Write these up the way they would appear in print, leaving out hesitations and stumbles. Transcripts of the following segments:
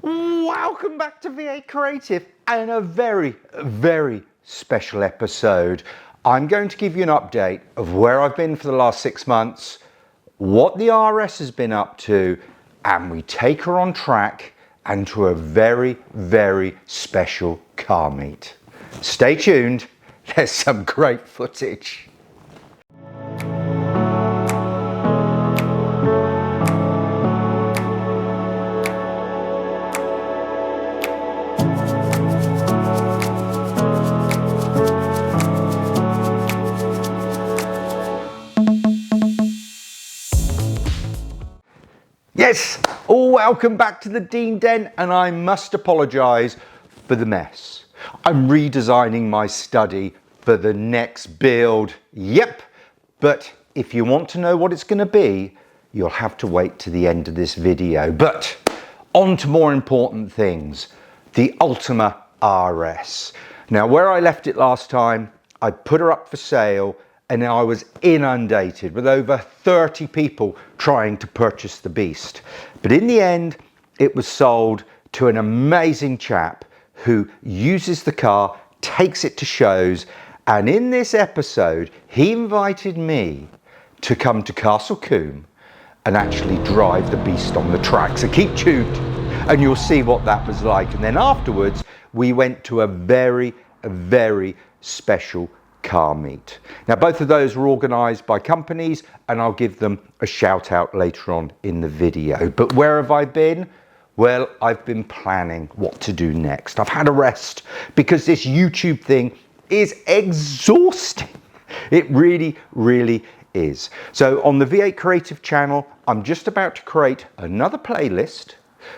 Welcome back to V8 Creative and a very, very special episode. I'm going to give you an update of where I've been for the last 6 months, what the RS has been up to, and we take her on track and to a very, very special car meet. Stay tuned, there's some great footage. Yes, welcome back to the Dean Den, and I must apologise for the mess. I'm redesigning my study for the next build. Yep, but if you want to know what it's going to be, you'll have to wait to the end of this video. But on to more important things, the Ultima RS. Now, where I left it last time, I put her up for sale and I was inundated with over 30 people trying to purchase the beast. But in the end, it was sold to an amazing chap who uses the car, takes it to shows, and in this episode, he invited me to come to Castle Combe and actually drive the beast on the track. So keep tuned and you'll see what that was like. And then afterwards, we went to a very, very special car meet. Now, both of those were organised by companies and I'll give them a shout out later on in the video. But where have I been? Well, I've been planning what to do next. I've had a rest because this YouTube thing is exhausting. It really, really is. So on the V8 Creative channel, I'm just about to create another playlist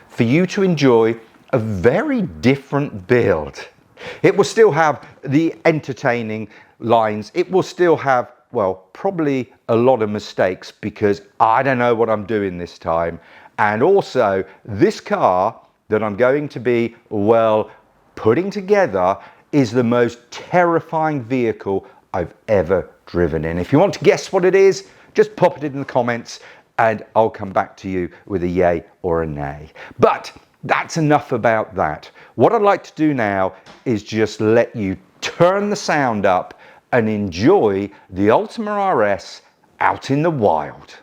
for you to enjoy a very different build. It will still have the entertaining lines. It will still have, well, probably a lot of mistakes because I don't know what I'm doing this time. And also, this car that I'm going to be, well, putting together is the most terrifying vehicle I've ever driven in. If you want to guess what it is, just pop it in the comments and I'll come back to you with a yay or a nay. But that's enough about that. What I'd like to do now is just let you turn the sound up and enjoy the Ultima RS out in the wild.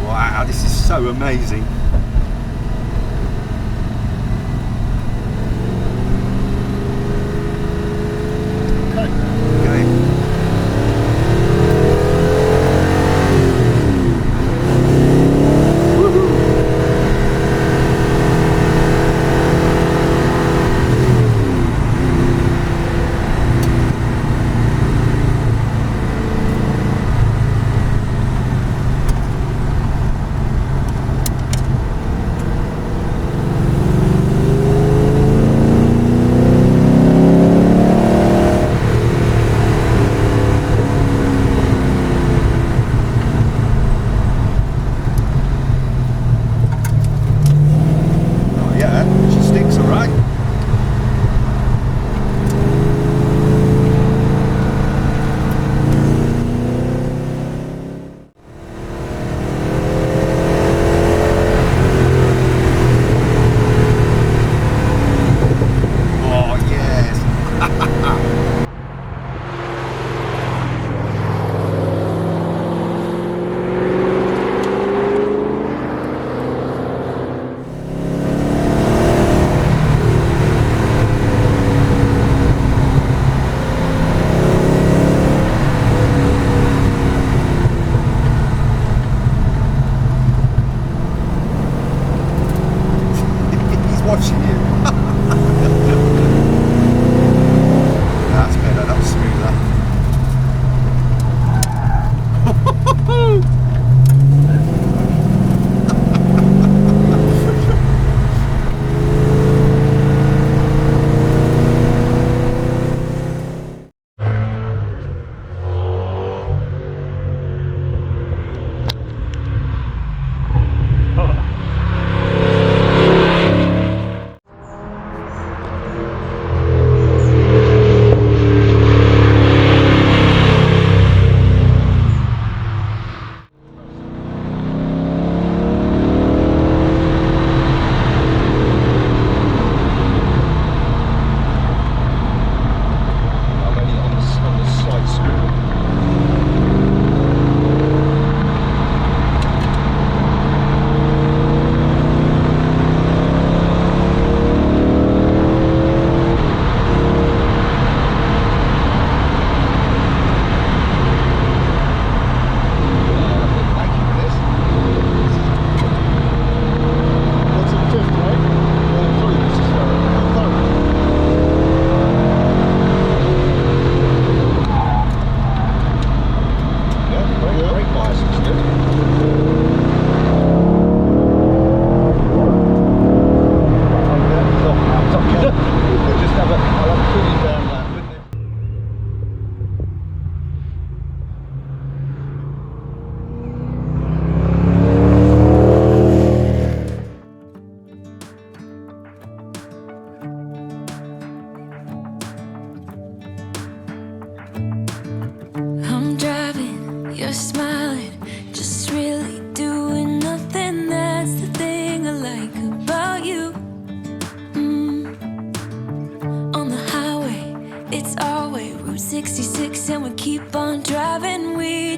Wow, this is so amazing.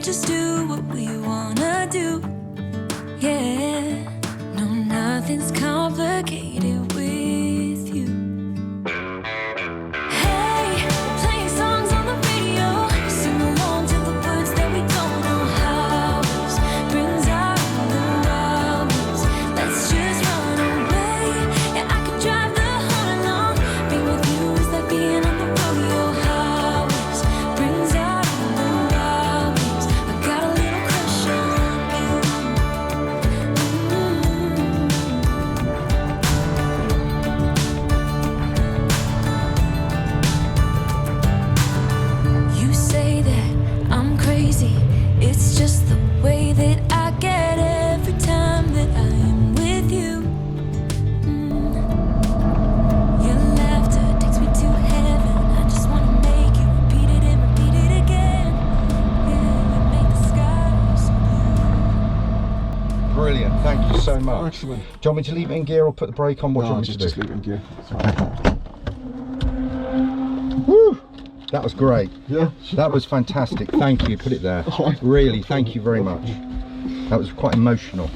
just do what we wanna do. Yeah, no, nothing's complicated with you. Hey, playing songs on the radio, sing along to the words that we don't know how. Brings out the wildness. Let's just run away. Yeah, I could drive the whole along. Being with you is like being on the rodeo highways. Brings out the wildness. I got a little crush on you. You say that I'm crazy. It's just the way that I get every time that I am with you. Your laughter takes me to heaven. I just wanna make you repeat it and repeat it again. Yeah, you make the skies blue. Brilliant, thank you so much. Excellent. Do you want me to leave it in gear or put the brake on? What do you No, want me to just do? leave it in gear. Woo! That was great. Yeah. That was fantastic. Thank you. Put it there. Alright. Really, thank you very much. That was quite emotional.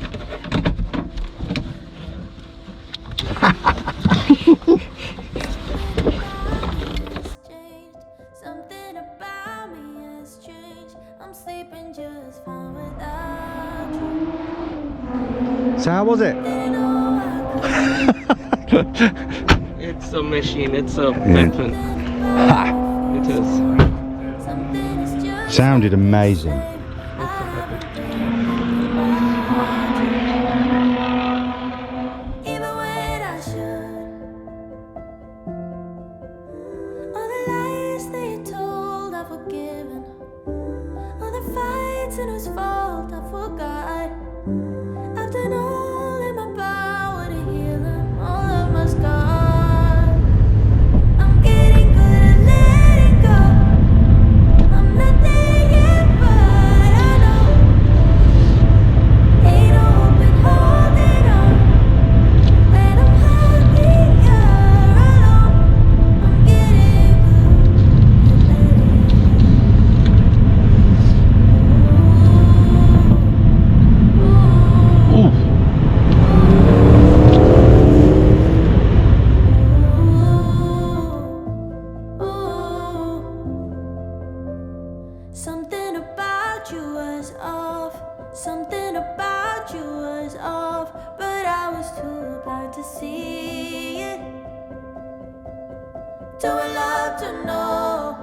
Something about me has changed. I'm sleeping just fine without you. So how was it? It's a machine, it's a weapon. It is. Sounded amazing. Even when I should. All the lies that you told, I've forgiven. All the fights and whose fault I forgot. I've done all in my power to heal them, all of my scars. I'm getting good at letting go. I'm not there yet, but I know. Ain't no hope in holding on. When I'm happier alone, I'm getting good at Something about you was off. Something about you was off. But I was too blind to see it. Too in love to know.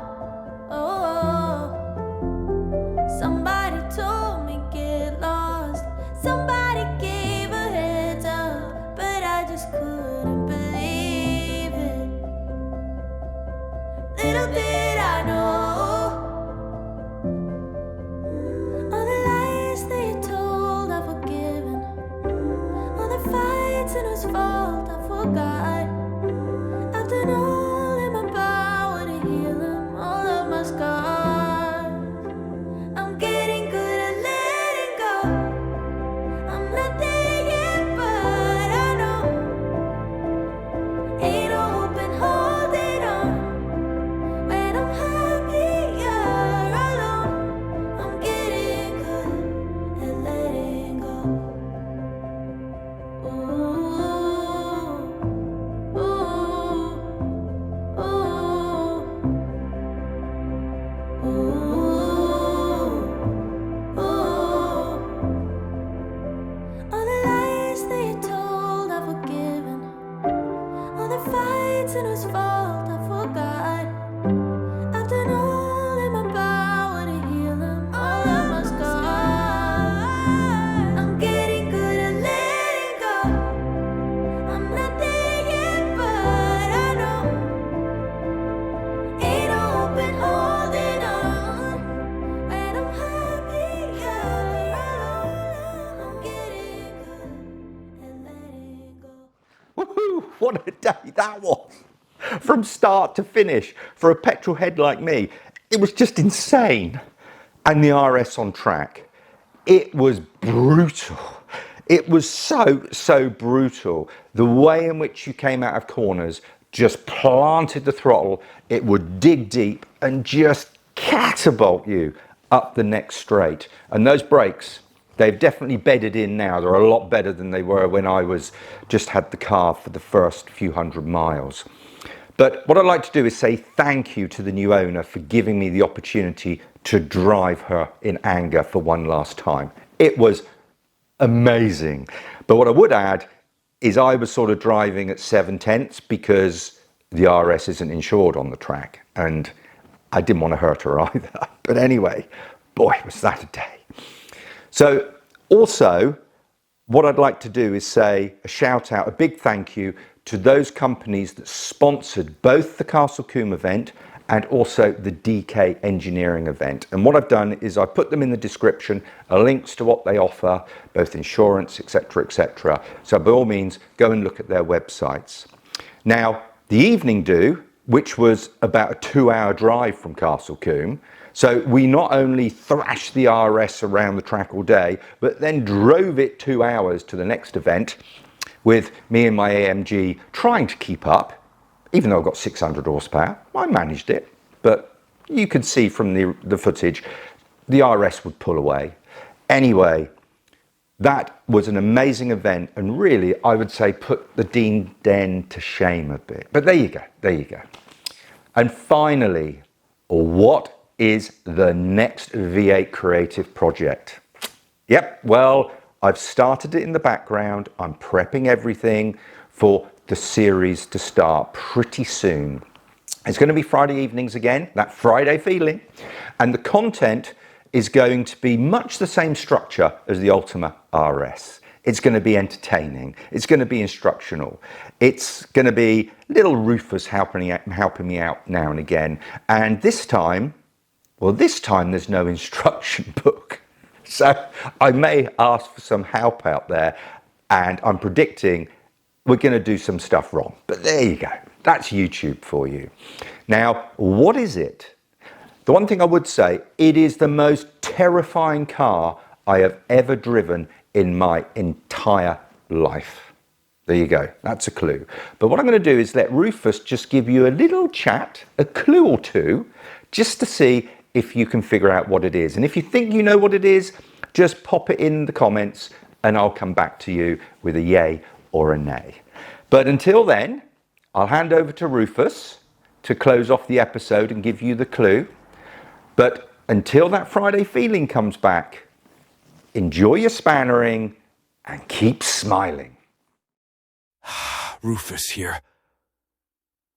Oh, somebody told me get lost. Somebody gave a heads up, but I just couldn't believe it. Little did I know. All the lies that you told, I've forgiven. All the fights and whose fault I forgot. I've done all in my power to heal them, all of my scars. I'm getting good at letting go. I'm not there yet, but I know. Ain't no hope in holding on. When I'm happier alone, I'm getting good at letting go. Ooh, ooh, ooh, ooh, ooh. All the lies that you told, I've forgiven. All the fights and whose fault I forgot. I've done all in my power to heal them, all of my scars. I'm getting good at letting go. I'm not there yet, but I know. Ain't no hope in holding on. When I'm happier alone, I'm getting good at letting go. Woohoo! What a day that was! From start to finish, for a petrol head like me, it was just insane. And the RS on track, it was brutal. It was so brutal. The way in which you came out of corners, just planted the throttle, it would dig deep and just catapult you up the next straight. And those brakes, they've definitely bedded in now. They're a lot better than they were when I just had the car for the first few hundred miles. But what I'd like to do is say thank you to the new owner for giving me the opportunity to drive her in anger for one last time. It was amazing. But what I would add is I was sort of driving at 7/10 because the RS isn't insured on the track, and I didn't want to hurt her either. But anyway, boy, was that a day. So also, what I'd like to do is say a shout out, a big thank you to those companies that sponsored both the Castle Combe event and also the DK engineering event. And what I've done is I put them in the description, links to what they offer, both insurance, etc., etc. So by all means, go and look at their websites. Now, the evening do, which was about a 2-hour drive from Castle Combe. So we not only thrashed the RS around the track all day, but then drove it 2 hours to the next event with me and my AMG trying to keep up. Even though I've got 600 horsepower, I managed it. But you could see from the footage, the RS would pull away. Anyway, that was an amazing event, and really, I would say, put the Dean Den to shame a bit. But there you go, there you go. And finally, what is the next V8 Creative project? Yep, well, I've started it in the background. I'm prepping everything for the series to start pretty soon. It's going to be Friday evenings again, that Friday feeling. And the content is going to be much the same structure as the Ultima RS. It's going to be entertaining. It's going to be instructional. It's going to be little Rufus helping me out now and again. And this time, well, this time there's no instruction book. So I may ask for some help out there, and I'm predicting we're going to do some stuff wrong. But there you go. That's YouTube for you. Now, what is it? The one thing I would say, it is the most terrifying car I have ever driven in my entire life. There you go. That's a clue. But what I'm going to do is let Rufus just give you a little chat, a clue or two, just to see if you can figure out what it is. And if you think you know what it is, just pop it in the comments and I'll come back to you with a yay or a nay. But until then, I'll hand over to Rufus to close off the episode and give you the clue. But until that Friday feeling comes back, enjoy your spannering and keep smiling. Rufus here.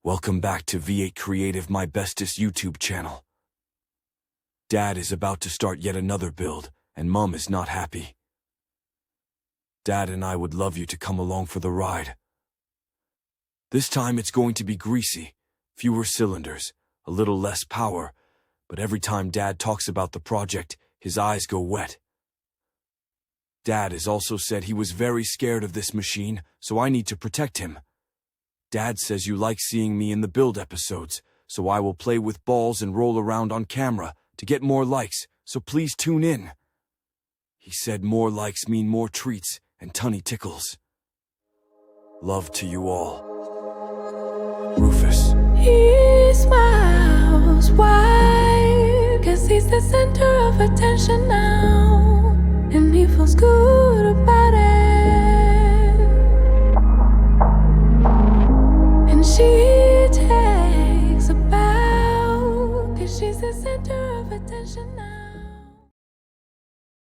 Welcome back to V8 Creative, my bestest YouTube channel. Dad is about to start yet another build, and Mom is not happy. Dad and I would love you to come along for the ride. This time it's going to be greasy, fewer cylinders, a little less power, but every time Dad talks about the project, his eyes go wet. Dad has also said he was very scared of this machine, so I need to protect him. Dad says you like seeing me in the build episodes, so I will play with balls and roll around on camera to get more likes, so please tune in. He said more likes mean more treats and tummy tickles. Love to you all. Rufus. He smiles wide, 'cause he's the center of attention now, and he feels good about it. And she takes a bow, 'cause she's the center of attention now.